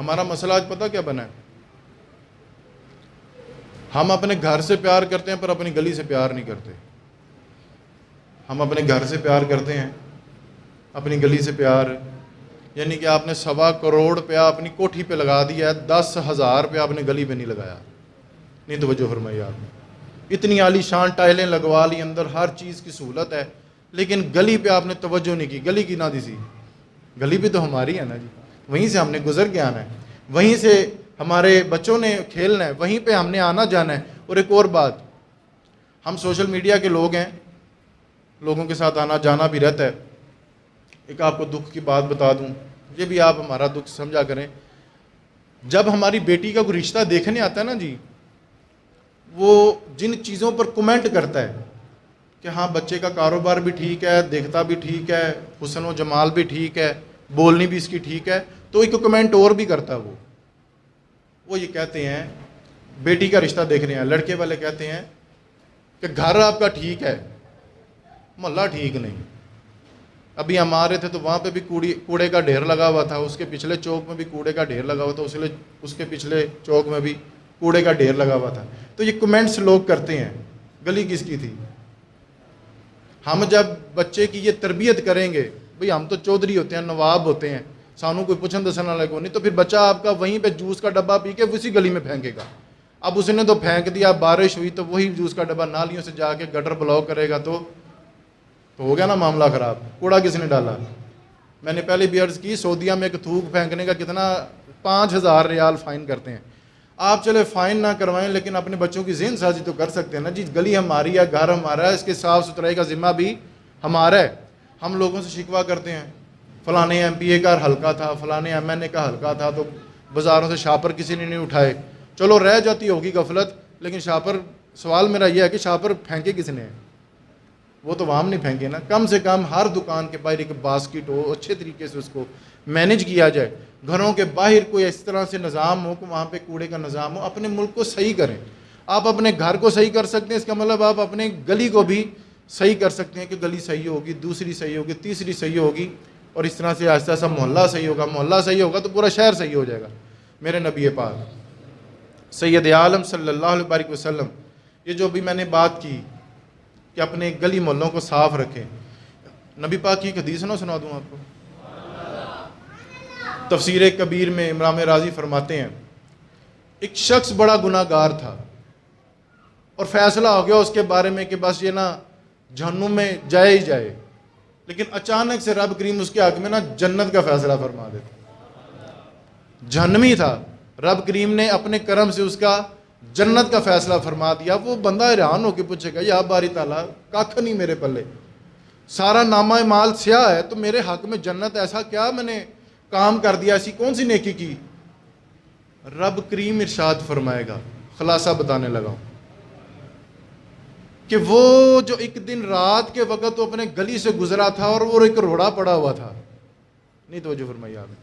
ہمارا مسئلہ آج پتہ کیا بنا ہے؟ ہم اپنے گھر سے پیار کرتے ہیں پر اپنی گلی سے پیار نہیں کرتے. ہم اپنے گھر سے پیار کرتے ہیں، اپنی گلی سے پیار، یعنی کہ آپ نے 1.25 کروڑ روپیہ اپنی کوٹھی پہ لگا دیا ہے، 10,000 روپیہ آپ نے گلی پہ نہیں لگایا. نہیں توجہ فرمائی آپ نے. اتنی عالی شان ٹائلیں لگوا لی، اندر ہر چیز کی سہولت ہے، لیکن گلی پہ آپ نے توجہ نہیں کی. گلی کی نہ دی سی، گلی بھی تو ہماری ہے نا جی، وہیں سے ہم نے گزر کے آنا ہے، وہیں سے ہمارے بچوں نے کھیلنا ہے، وہیں پہ ہم نے آنا جانا ہے. اور ایک اور بات، ہم سوشل میڈیا کے لوگ ہیں، لوگوں کے ساتھ آنا جانا بھی رہتا ہے. ایک آپ کو دکھ کی بات بتا دوں، یہ بھی آپ ہمارا دکھ سمجھا کریں. جب ہماری بیٹی کا کوئی رشتہ دیکھنے آتا ہے نا جی، وہ جن چیزوں پر کمنٹ کرتا ہے کہ ہاں بچے کا کاروبار بھی ٹھیک ہے، دیکھتا بھی ٹھیک ہے، حسن و جمال بھی ٹھیک ہے، بولنی بھی اس کی ٹھیک ہے، تو ایک کمنٹ اور بھی کرتا ہے. وہ یہ کہتے ہیں بیٹی کا رشتہ دیکھنے ہیں، لڑکے والے کہتے ہیں کہ گھر آپ کا ٹھیک ہے، محلہ ٹھیک نہیں. ابھی ہم آ رہے تھے تو وہاں پہ بھی کوڑے کا ڈھیر لگا ہوا تھا، اس کے پچھلے چوک میں بھی کوڑے کا ڈھیر لگا ہوا تھا، اس کے پچھلے چوک میں بھی کوڑے کا ڈھیر لگا ہوا تھا. تو یہ کمنٹس لوگ کرتے ہیں. گلی کس کی تھی؟ ہم جب بچے کی یہ تربیت کریں گے، بھئی ہم تو چودھری ہوتے ہیں، نواب ہوتے ہیں، سانوں کوئی پوچھن دسنا لگو نہیں، تو پھر بچہ آپ کا وہیں پہ جوس کا ڈبہ پی کے اسی گلی میں پھینکے گا. اب اس نے تو پھینک دیا، بارش ہوئی تو وہی جوس کا ڈبہ نالیوں سے جا کے گٹر بلاک کرے گا، تو ہو گیا نا معاملہ خراب. کوڑا کس نے ڈالا؟ میں نے پہلے بھی عرض کی، سعودیہ میں ایک تھوک پھینکنے کا کتنا 5,000 ریال فائن کرتے ہیں. آپ چلے فائن نہ کروائیں، لیکن اپنے بچوں کی ذہن سازی تو کر سکتے ہیں نا جی. گلی ہماری ہے، گھر ہمارا ہے، اس کے صاف ستھرائی کا ذمہ بھی ہمارا ہے. ہم لوگوں سے شکوہ کرتے ہیں فلانے ایم پی اے کا حلقہ تھا، فلانے ایم این اے کا حلقہ تھا، تو بازاروں سے شاپر کسی نے نہیں اٹھائے. چلو رہ جاتی ہوگی غفلت، لیکن شاپر، سوال میرا یہ ہے کہ شاپر پھینکے کس نے؟ وہ تو وہاں نہیں پھینکے نا. کم سے کم ہر دکان کے باہر ایک باسکٹ ہو، اچھے طریقے سے اس کو مینیج کیا جائے. گھروں کے باہر کوئی اس طرح سے نظام ہو کہ وہاں پہ کوڑے کا نظام ہو. اپنے ملک کو صحیح کریں. آپ اپنے گھر کو صحیح کر سکتے ہیں، اس کا مطلب آپ اپنے گلی کو بھی صحیح کر سکتے ہیں کہ گلی صحیح ہوگی، دوسری صحیح ہوگی، تیسری صحیح ہوگی، اور اس طرح سے آہستہ آہستہ محلہ صحیح ہوگا. محلہ صحیح ہوگا تو پورا شہر صحیح ہو جائے گا. میرے نبی پاک سید عالم صلی اللہ علیہ وسلم، یہ جو بھی میں نے بات کی کہ اپنے گلی محلوں کو صاف رکھیں، نبی پاک کی ایک حدیث نہ سنا دوں آپ کو. تفسیر کبیر میں امام راضی فرماتے ہیں، ایک شخص بڑا گناہ گار تھا اور فیصلہ ہو گیا اس کے بارے میں کہ بس یہ نا جہنم میں جائے ہی جائے، لیکن اچانک سے رب کریم اس کے حق میں نا جنت کا فیصلہ فرما دیتا. جہنمی تھا، رب کریم نے اپنے کرم سے اس کا جنت کا فیصلہ فرما دیا. وہ بندہ حیران ہو کے پوچھے گا، یا باری تعالیٰ کاکھ نہیں میرے پلے، سارا نامہ مال سیاہ ہے، تو میرے حق میں جنت ایسا کیا میں نے کام کر دیا، ایسی کون سی نیکی کی؟ رب کریم ارشاد فرمائے گا، خلاصہ بتانے لگا ہوں، کہ وہ جو ایک دن رات کے وقت وہ اپنے گلی سے گزرا تھا اور وہ ایک روڑا پڑا ہوا تھا. نہیں توجہ فرمائی آپ نے.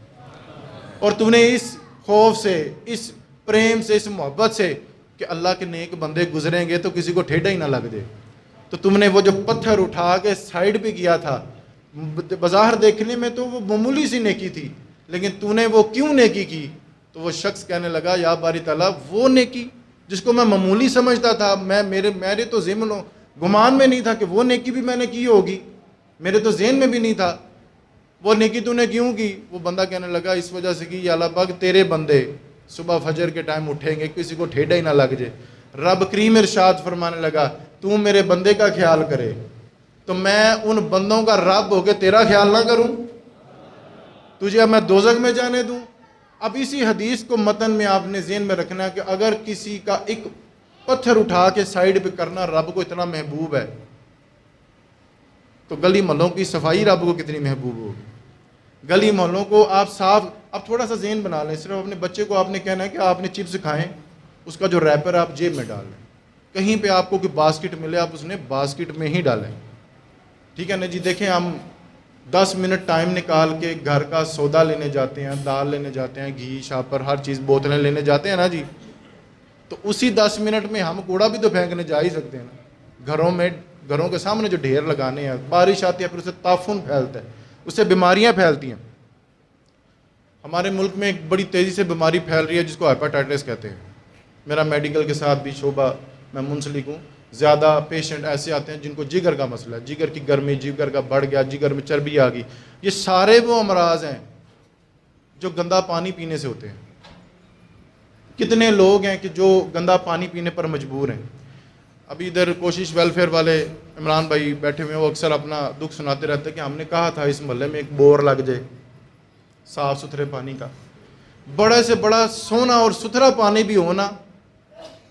اور تو نے اس خوف سے، اس پریم سے، اس محبت سے کہ اللہ کے نیک بندے گزریں گے تو کسی کو ٹھیڈا ہی نہ لگ جائے، تو تم نے وہ جو پتھر اٹھا کے سائڈ پہ کیا تھا، بظاہر دیکھنے میں تو وہ معمولی سی نیکی تھی، لیکن تو نے وہ کیوں نیکی کی؟ تو وہ شخص کہنے لگا، یا باری تعالیٰ وہ نیکی جس کو میں معمولی سمجھتا تھا، میرے تو ذہن و گمان میں نہیں تھا کہ وہ نیکی بھی میں نے کی ہوگی، میرے تو ذہن میں بھی نہیں تھا، وہ نیکی تو نے کیوں کی؟ وہ بندہ کہنے لگا، اس وجہ سے کہ یا اللہ پاک تیرے بندے صبح فجر کے ٹائم اٹھیں گے، کسی کو ٹھیڈا ہی نہ لگ جائے. رب کریم ارشاد فرمانے لگا، تو میرے بندے کا خیال کرے تو میں ان بندوں کا رب ہو کے تیرا خیال نہ کروں؟ تجھے اب میں دوزخ میں جانے دوں؟ اب اسی حدیث کو متن میں آپ نے ذہن میں رکھنا ہے کہ اگر کسی کا ایک پتھر اٹھا کے سائڈ پہ کرنا رب کو اتنا محبوب ہے، تو گلی محلوں کی صفائی رب کو کتنی محبوب ہوگی. گلی محلوں کو آپ صاف، اب تھوڑا سا ذہن بنا لیں. صرف اپنے بچے کو آپ نے کہنا ہے کہ آپ نے چپس کھائیں، اس کا جو ریپر آپ جیب میں ڈال لیں. کہیں پہ آپ کو کوئی باسکٹ ملے، آپ اس نے باسکٹ میں ہی ڈالیں. ٹھیک ہے نا جی. دیکھیں ہم 10 منٹ ٹائم نکال کے گھر کا سودا لینے جاتے ہیں، دال لینے جاتے ہیں، گھی، شاپر، ہر چیز، بوتلیں لینے جاتے ہیں نا جی، تو اسی 10 منٹ میں ہم کوڑا بھی تو پھینکنے جا ہی سکتے ہیں نا. گھروں کے سامنے جو ڈھیر لگانے ہیں، بارش آتی ہے پھر اس سے تعفن پھیلتا ہے، اس سے بیماریاں پھیلتی ہیں. ہمارے ملک میں ایک بڑی تیزی سے بیماری پھیل رہی ہے جس کو ہیپاٹائٹس کہتے ہیں. میرا میڈیکل کے ساتھ بھی شعبہ میں منسلک ہوں. زیادہ پیشنٹ ایسے آتے ہیں جن کو جگر کا مسئلہ ہے, جگر کی گرمی, جگر کا بڑھ گیا, جگر میں چربی آ گئی. یہ سارے وہ امراض ہیں جو گندا پانی پینے سے ہوتے ہیں. کتنے لوگ ہیں کہ جو گندا پانی پینے پر مجبور ہیں. ابھی ادھر کوشش ویلفیئر والے عمران بھائی بیٹھے ہوئے ہیں, وہ اکثر اپنا دکھ سناتے رہتے ہیں کہ ہم نے کہا تھا اس محلے میں ایک بور لگ جائے صاف ستھرے پانی کا. بڑے سے بڑا سونا اور ستھرا پانی بھی ہونا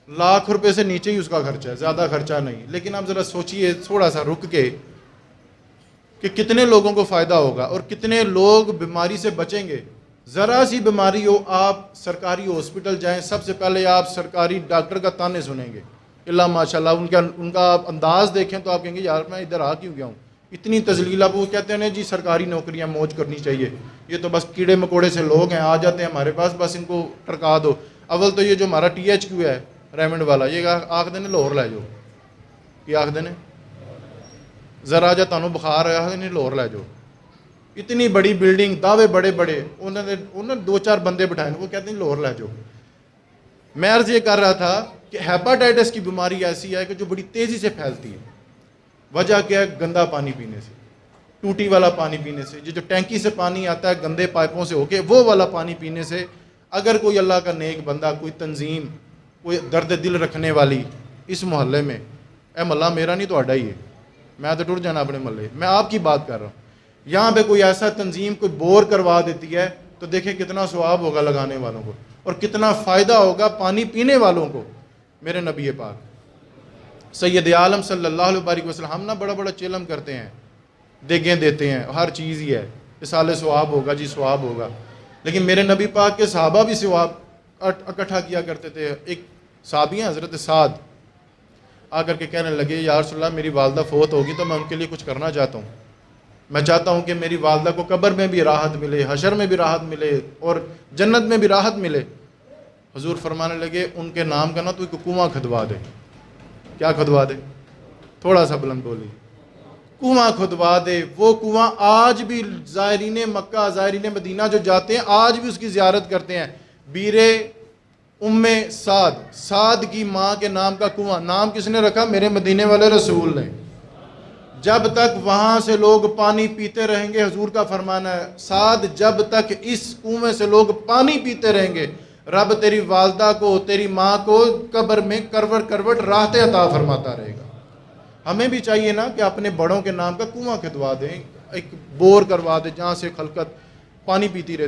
₹1,00,000 سے نیچے ہی اس کا خرچہ ہے, زیادہ خرچہ نہیں. لیکن آپ ذرا سوچئے تھوڑا سا رک کے کہ کتنے لوگوں کو فائدہ ہوگا اور کتنے لوگ بیماری سے بچیں گے. ذرا سی بیماری ہو, آپ سرکاری ہاسپٹل جائیں, سب سے پہلے آپ سرکاری ڈاکٹر کا تانے سنیں گے. اللہ ماشاء اللہ ان کا آپ انداز دیکھیں تو آپ کہیں گے یار میں ادھر آ کیوں گیا ہوں, اتنی تذلیل. اب وہ کہتے ہیں جی سرکاری نوکریاں موج کرنی چاہیے, یہ تو بس کیڑے مکوڑے سے لوگ ہیں, آ جاتے ہیں ہمارے پاس, بس ان کو ٹرکا دو. اول تو یہ جو ہمارا THQ ہے ریمنڈ والا, یہ آخ دینے لاہور لے جاؤ, یہ آخ دینے ذرا جا تانوں بخار آیا نہیں لاہور لے جاؤ. اتنی بڑی بلڈنگ, دعوے بڑے بڑے, انہوں نے 2-4 بندے بٹھائے, وہ کہتے ہیں لاہور لے جاؤ. میں عرض یہ کر رہا تھا کہ ہیپاٹائٹس کی بیماری ایسی ہے کہ جو بڑی تیزی سے پھیلتی ہے. وجہ کیا ہے؟ گندا پانی پینے سے, ٹوٹی والا پانی پینے سے. یہ جو ٹینکی سے پانی آتا ہے گندے پائپوں سے ہو کے, وہ والا پانی پینے سے. اگر کوئی اللہ کا نیک بندہ, کوئی تنظیم, کوئی درد دل رکھنے والی اس محلے میں, اے محلہ میرا نہیں تو ہی ہے, میں تو ٹر جانا اپنے محلے, میں آپ کی بات کر رہا ہوں, یہاں پہ کوئی ایسا تنظیم کوئی بور کروا دیتی ہے تو دیکھیں کتنا ثواب ہوگا لگانے والوں کو اور کتنا فائدہ ہوگا پانی پینے والوں کو. میرے نبی پاک سید عالم صلی اللہ علیہ وسلم, ہم نہ بڑا بڑا چیلم کرتے ہیں, دیگیں دیتے ہیں, ہر چیز ہی ہے اسال ثواب ہوگا جی ثواب ہوگا, لیکن میرے نبی پاک کے صحابہ بھی ثواب اکٹھا کیا کرتے تھے. ایک صحابی ہیں حضرت سعد, آ کر کے کہنے لگے یا رسول اللہ میری والدہ فوت ہوگی تو میں ان کے لیے کچھ کرنا چاہتا ہوں. میں چاہتا ہوں کہ میری والدہ کو قبر میں بھی راحت ملے, حشر میں بھی راحت ملے اور جنت میں بھی راحت ملے. حضور فرمانے لگے ان کے نام کا نا تو ایک کنواں کھدوا دے. کیا کھدوا دے؟ تھوڑا سا بلند بولی. کنواں کھدوا دے. وہ کنواں آج بھی زائرین مکہ, زائرین مدینہ جو جاتے ہیں آج بھی اس کی زیارت کرتے ہیں. بیرے ام سعد, سعد کی ماں کے نام کا کنواں. نام کس نے رکھا؟ میرے مدینے والے رسول نے. جب تک وہاں سے لوگ پانی پیتے رہیں گے, حضور کا فرمانا ہے سعد جب تک اس کنویں سے لوگ پانی پیتے رہیں گے رب تیری والدہ کو, تیری ماں کو قبر میں کروٹ کروٹ راحتیں عطا فرماتا رہے گا. ہمیں بھی چاہیے نا کہ اپنے بڑوں کے نام کا کنواں کھدوا دیں, ایک بور کروا دیں جہاں سے خلقت پانی پیتی رہے.